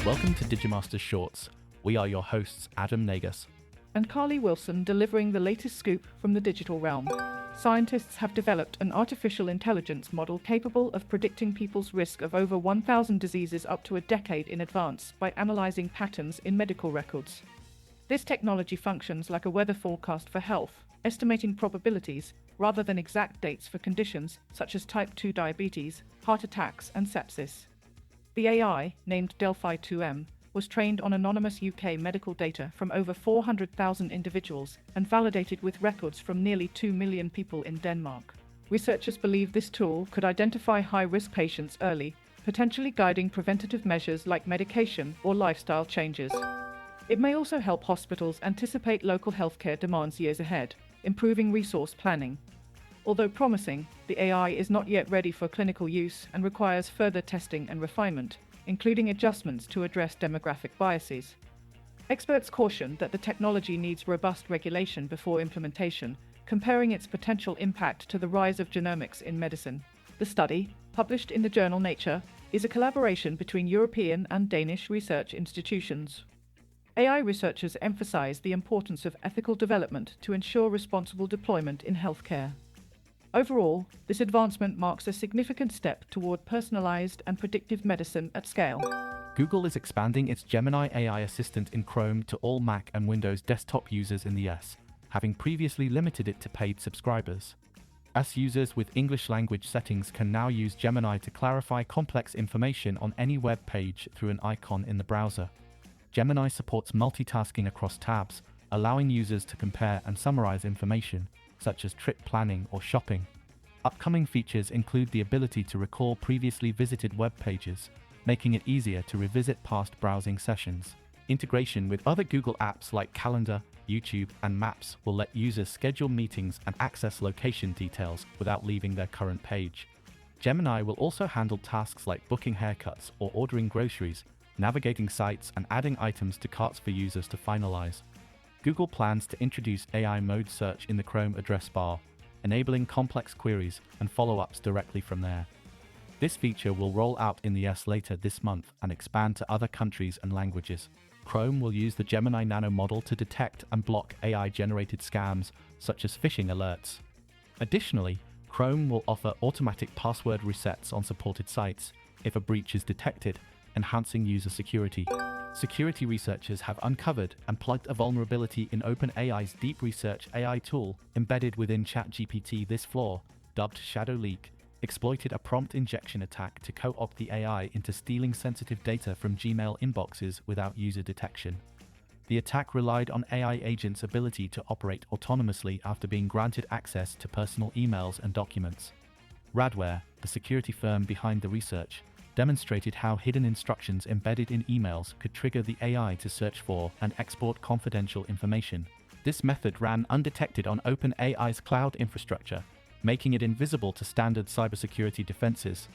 Welcome to Digimasters Shorts. We are your hosts, Adam Nagus. And Carly Wilson, delivering the latest scoop from the digital realm. Scientists have developed an artificial intelligence model capable of predicting people's risk of over 1,000 diseases up to a decade in advance by analyzing patterns in medical records. This technology functions like a weather forecast for health, estimating probabilities rather than exact dates for conditions such as type 2 diabetes, heart attacks, and sepsis. The AI, named Delphi-2M, was trained on anonymous UK medical data from over 400,000 individuals and validated with records from nearly 2 million people in Denmark. Researchers believe this tool could identify high-risk patients early, potentially guiding preventative measures like medication or lifestyle changes. It may also help hospitals anticipate local healthcare demands years ahead, improving resource planning. Although promising, the AI is not yet ready for clinical use and requires further testing and refinement, including adjustments to address demographic biases. Experts caution that the technology needs robust regulation before implementation, comparing its potential impact to the rise of genomics in medicine. The study, published in the journal Nature, is a collaboration between European and Danish research institutions. AI researchers emphasize the importance of ethical development to ensure responsible deployment in healthcare. Overall, this advancement marks a significant step toward personalized and predictive medicine at scale. Google is expanding its Gemini AI assistant in Chrome to all Mac and Windows desktop users in the US, having previously limited it to paid subscribers. US users with English language settings can now use Gemini to clarify complex information on any web page through an icon in the browser. Gemini supports multitasking across tabs, allowing users to compare and summarize information, such as trip planning or shopping. Upcoming features include the ability to recall previously visited web pages, making it easier to revisit past browsing sessions. Integration with other Google apps like Calendar, YouTube, and Maps will let users schedule meetings and access location details without leaving their current page. Gemini will also handle tasks like booking haircuts or ordering groceries, navigating sites, and adding items to carts for users to finalize. Google plans to introduce AI mode search in the Chrome address bar, enabling complex queries and follow-ups directly from there. This feature will roll out in the US later this month and expand to other countries and languages. Chrome will use the Gemini Nano model to detect and block AI-generated scams, such as phishing alerts. Additionally, Chrome will offer automatic password resets on supported sites if a breach is detected, enhancing user security. Security researchers have uncovered and plugged a vulnerability in OpenAI's deep research AI tool embedded within ChatGPT. This flaw, dubbed Shadow Leak, exploited a prompt injection attack to co-opt the AI into stealing sensitive data from Gmail inboxes without user detection. The attack relied on AI agents' ability to operate autonomously after being granted access to personal emails and documents. Radware, the security firm behind the research, demonstrated how hidden instructions embedded in emails could trigger the AI to search for and export confidential information. This method ran undetected on OpenAI's cloud infrastructure, making it invisible to standard cybersecurity defenses.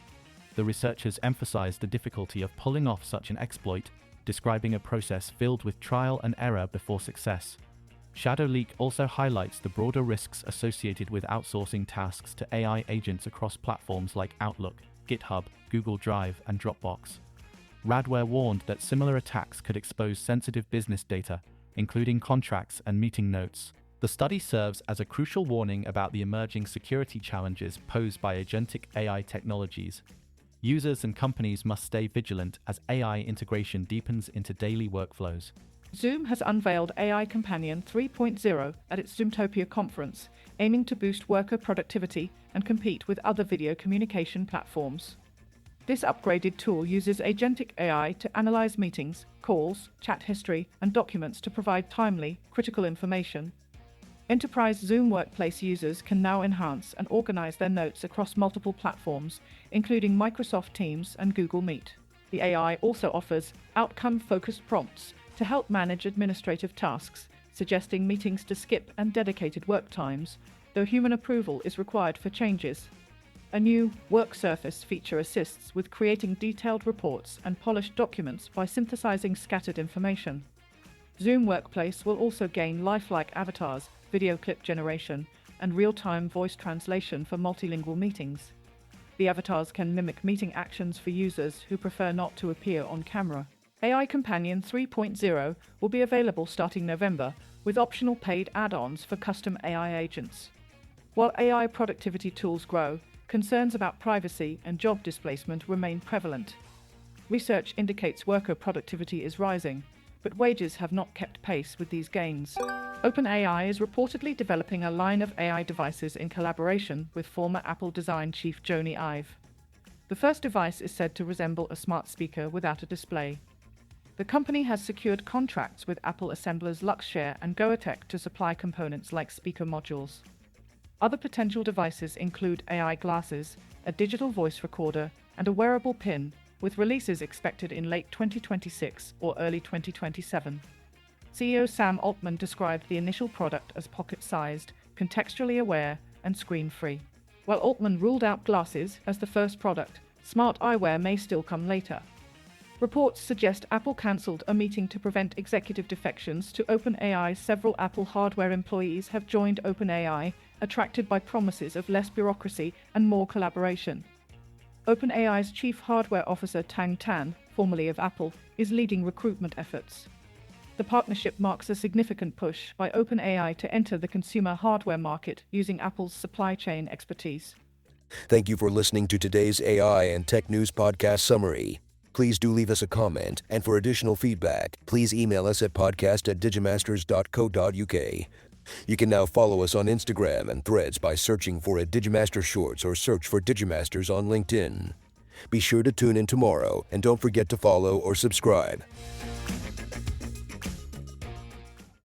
The researchers emphasized the difficulty of pulling off such an exploit, describing a process filled with trial and error before success. Shadow Leak also highlights the broader risks associated with outsourcing tasks to AI agents across platforms like Outlook, GitHub, Google Drive, and Dropbox. Radware warned that similar attacks could expose sensitive business data, including contracts and meeting notes. The study serves as a crucial warning about the emerging security challenges posed by agentic AI technologies. Users and companies must stay vigilant as AI integration deepens into daily workflows. Zoom has unveiled AI Companion 3.0 at its Zoomtopia conference, aiming to boost worker productivity and compete with other video communication platforms. This upgraded tool uses agentic AI to analyze meetings, calls, chat history, and documents to provide timely, critical information. Enterprise Zoom Workplace users can now enhance and organize their notes across multiple platforms, including Microsoft Teams and Google Meet. The AI also offers outcome-focused prompts to help manage administrative tasks, suggesting meetings to skip and dedicated work times, though human approval is required for changes. A new Work Surface feature assists with creating detailed reports and polished documents by synthesizing scattered information. Zoom Workplace will also gain lifelike avatars, video clip generation, and real-time voice translation for multilingual meetings. The avatars can mimic meeting actions for users who prefer not to appear on camera. AI Companion 3.0 will be available starting November, with optional paid add-ons for custom AI agents. While AI productivity tools grow, concerns about privacy and job displacement remain prevalent. Research indicates worker productivity is rising, but wages have not kept pace with these gains. OpenAI is reportedly developing a line of AI devices in collaboration with former Apple design chief Jony Ive. The first device is said to resemble a smart speaker without a display. The company has secured contracts with Apple assemblers Luxshare and Goatech to supply components like speaker modules. Other potential devices include AI glasses, a digital voice recorder, and a wearable pin, with releases expected in late 2026 or early 2027. CEO Sam Altman described the initial product as pocket-sized, contextually aware, and screen-free. While Altman ruled out glasses as the first product, smart eyewear may still come later. Reports suggest Apple cancelled a meeting to prevent executive defections to OpenAI. Several Apple hardware employees have joined OpenAI, attracted by promises of less bureaucracy and more collaboration. OpenAI's chief hardware officer Tang Tan, formerly of Apple, is leading recruitment efforts. The partnership marks a significant push by OpenAI to enter the consumer hardware market using Apple's supply chain expertise. Thank you for listening to today's AI and Tech News Podcast Summary. Please do leave us a comment, and for additional feedback, please email us at podcast@digimasters.co.uk. You can now follow us on Instagram and Threads by searching for @Digimaster Shorts or search for Digimasters on LinkedIn. Be sure to tune in tomorrow, and don't forget to follow or subscribe.